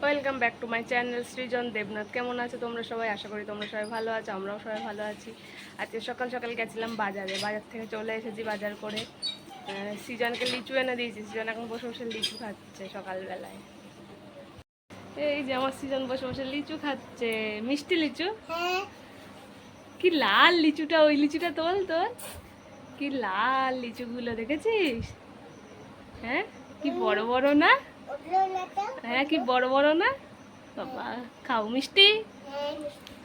Welcome back to my channel Srijan Debnath. কেমন আছো তোমরা সবাই? আশা করি তোমরা সবাই ভালো আছো, আমরাও সবাই ভালো আছি। আজকে সকাল সকাল গেছিলাম বাজারে, বাজার থেকে চলে এসেছি বাজার করে। সৃজনকে লিচু এনে দিয়েছি, সৃজন এখন বসে বসে লিচু খাচ্ছে সকালবেলায়। এই যে আমার সৃজন বসে বসে লিচু খাচ্ছে, মিষ্টি লিচু। কি লাল লিচুটা, ওই লিচুটা তোল তোল। কি লাল লিচুগুলো দেখেছিস? হ্যাঁ, কি বড় বড় না? হ্যাঁ, কি বড় বড় না? বাবা, খাও মিষ্টি,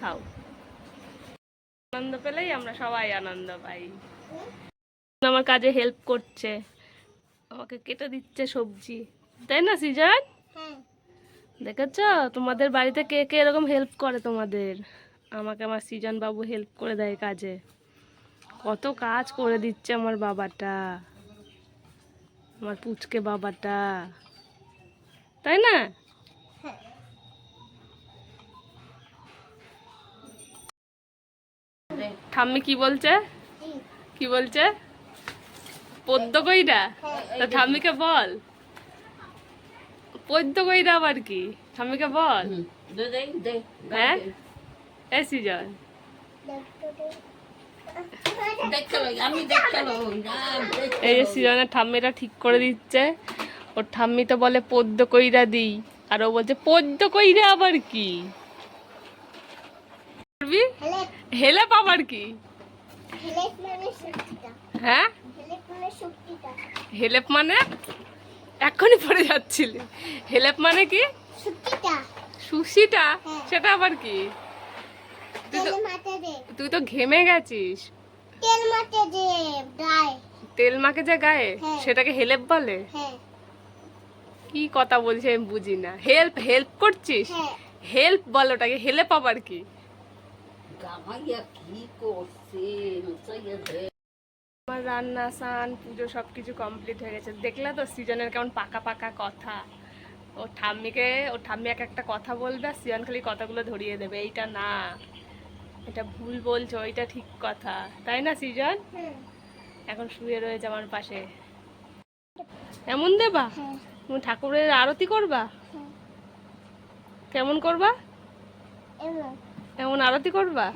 খাও। আনন্দ পেলেই আমরা সবাই আনন্দ পাই। আমার কাজে হেল্প করছে, আমাকে কেটে দিচ্ছে সবজি, তাই না সৃজন? দেখেছ তোমাদের বাড়িতে কে কে এরকম হেল্প করে তোমাদের? আমাকে আমার সৃজন বাবু হেল্প করে দেয় কাজে। কত কাজ করে দিচ্ছে আমার বাবাটা, আমার পুচকে বাবাটা, তাই না? ঠাম্মি কি বলছে? কি বলছে? পদ্ম কইরা? তা ঠাম্মিকে বল পদ্ম কইরা আবার কি, ঠাম্মিকে বল। হ্যাঁ, এ সৃজন, এই যে সৃজনের ঠাম্মিটা ঠিক করে দিচ্ছে। ওর ঠাম্মি তো বলে পদ্ম কইরা দিই, আর ও বলছে পদ্ম কইরা আবার কি? হেলেপ আবার কি? হ্যাঁ, হেলেপ মানে এখনই পড়ে যাচ্ছিলি। হেলেপ মানে কি? সুশিটা? সেটা আবার কি? তুই তো ঘেমে গেছিস। তেল মাকে যে গায়ে, সেটাকে হেলেপ বলে? কি কথা বলছিস আমি বুঝি না। হেল্প হেল্প করছিস? হেল্প বল ওটাকে, হেলেপ আবার কি? আমার রান্না স্নান পুজো সবকিছু কমপ্লিট হয়ে গেছে। দেখলা তো সৃজনের কেমন পাকা পাকা কথা। ওর ঠাম্মি এক একটা কথা বলবে, আর সৃজন খালি কথাগুলো ধরিয়ে দেবে, এইটা না, এটা ভুল বলছো, ওইটা ঠিক কথা, তাই না সৃজন? এখন শুয়ে রয়েছে আমার পাশে। এমন দেবা? তুমি ঠাকুরের আরতি করবা? কেমন করবা? এমন আরতি করবা?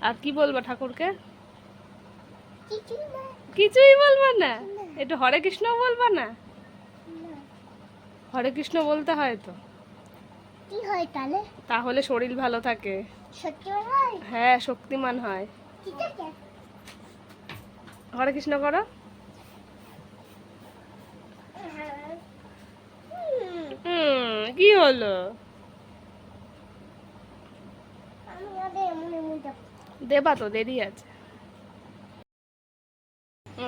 আর কি বলবা ঠাকুরকে? কিছুই বলবা না? একটু হরে কৃষ্ণ বলবা না? হরে কৃষ্ণ বলতে হয় তো। কি হয় তাহলে? তাহলে শরীর ভালো থাকে। হ্যাঁ, শক্তিমান হয়। হরে কৃষ্ণ করো। কি হলো? দেবা তো, দেরি আছে।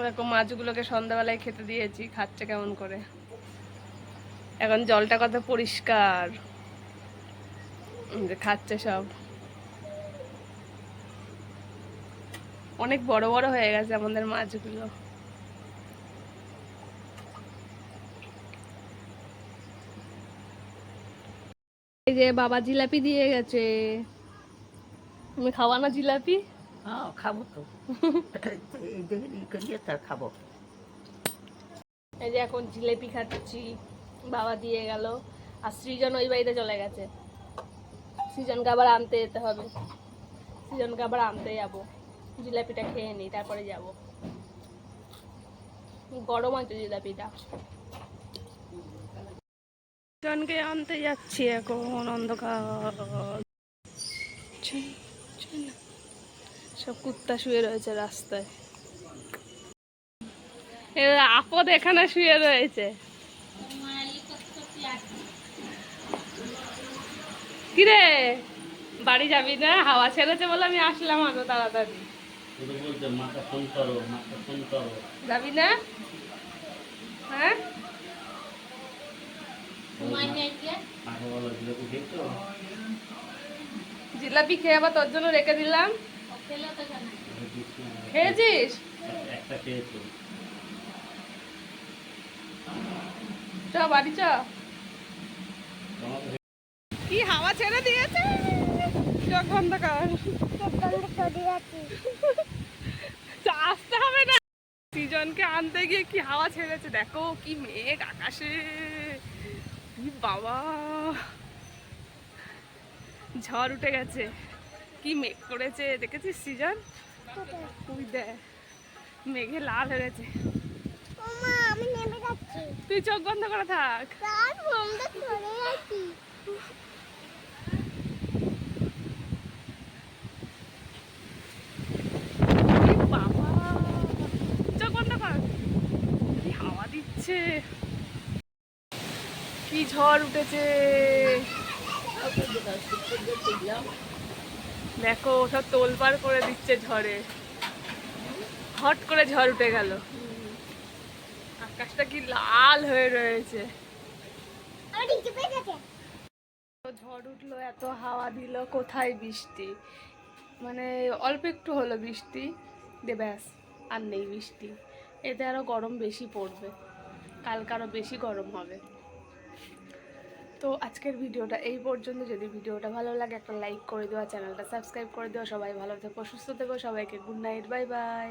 দেখো মাছগুলোকে সন্ধ্যাবেলায় খেতে দিয়েছি, খাচ্ছে কেমন করে। এখন জলটা কত পরিষ্কার, খাচ্ছে সব। অনেক বড় বড় হয়ে গেছে আমাদের মাছগুলো। এই যে বাবা জিলাপি দিয়ে গেছে, তুমি খাওয়া না জিলাপি? খাবো তো। খাবো। এই যে এখন জিলাপি খাচ্ছি, বাবা দিয়ে গেল। আর সৃজন ওই বাড়িতে চলে গেছে, সৃজনকে আবার আনতে যেতে হবে। সৃজনকে আবার আনতে যাবো, জিলাপিটা খেয়ে নিই তারপরে যাব। গরম আছে জিলাপিটা। সৃজনকে আনতে যাচ্ছি এখন, অন্ধকার। সব কুত্তা শুয়ে রয়েছে রাস্তায়। আপদ এখানে শুয়ে রয়েছে। কিরে, বাড়ি যাবি না? হাওয়া ছেড়েছে বলে আমি আসলাম আরো তাড়াতাড়ি। যাবি না? হ্যাঁ, জিলাপি খেয়ে আবার তোর জন্য রেখে দিলাম। খেয়েছিস? চ বাড়ি চ। কি হাওয়া ছেড়ে দিয়েছে, চোখ বন্ধ কর। আসতে হবে না। সৃজনকে আনতে গিয়ে কি হাওয়া ছেড়েছে, দেখো কি মেঘ আকাশে। বাবা, ঝড় উঠে গেছে। কি মেঘ করেছে দেখেছিস সৃজন? ওই দেখ, মেঘে লাল হয়ে গেছে। আমি নেমে যাচ্ছি। তুই চোখ বন্ধ করে থাক। তার বন্ধ করে আছি। এ বাবা, চোখ বন্ধ কর। কি হাওয়া দিচ্ছে, কি ঝড় উঠেছে দেখো, সব তোলপাড় করে দিচ্ছে ঝড়ে। হট করে ঝড় উঠে গেল, আকাশটা কি লাল হয়ে রয়েছে। আমার নিচে পেয়ে গেছে। তো ঝড় উঠলো, এত হাওয়া দিল, কোথায় বৃষ্টি? মানে অল্প একটু হলো বৃষ্টি, দে ব্যাস, আর নেই বৃষ্টি। এতে আরো গরম বেশি পড়বে, কালকে আরো বেশি গরম হবে। তো আজকের ভিডিওটা এই পর্যন্ত। যদি ভিডিওটা ভালো লাগে একটা লাইক করে দেওয়া, চ্যানেলটা সাবস্ক্রাইব করে দেওয়া। সবাই ভালো থেকো, সুস্থ থেকো, সবাইকে গুড নাইট, বাই বাই।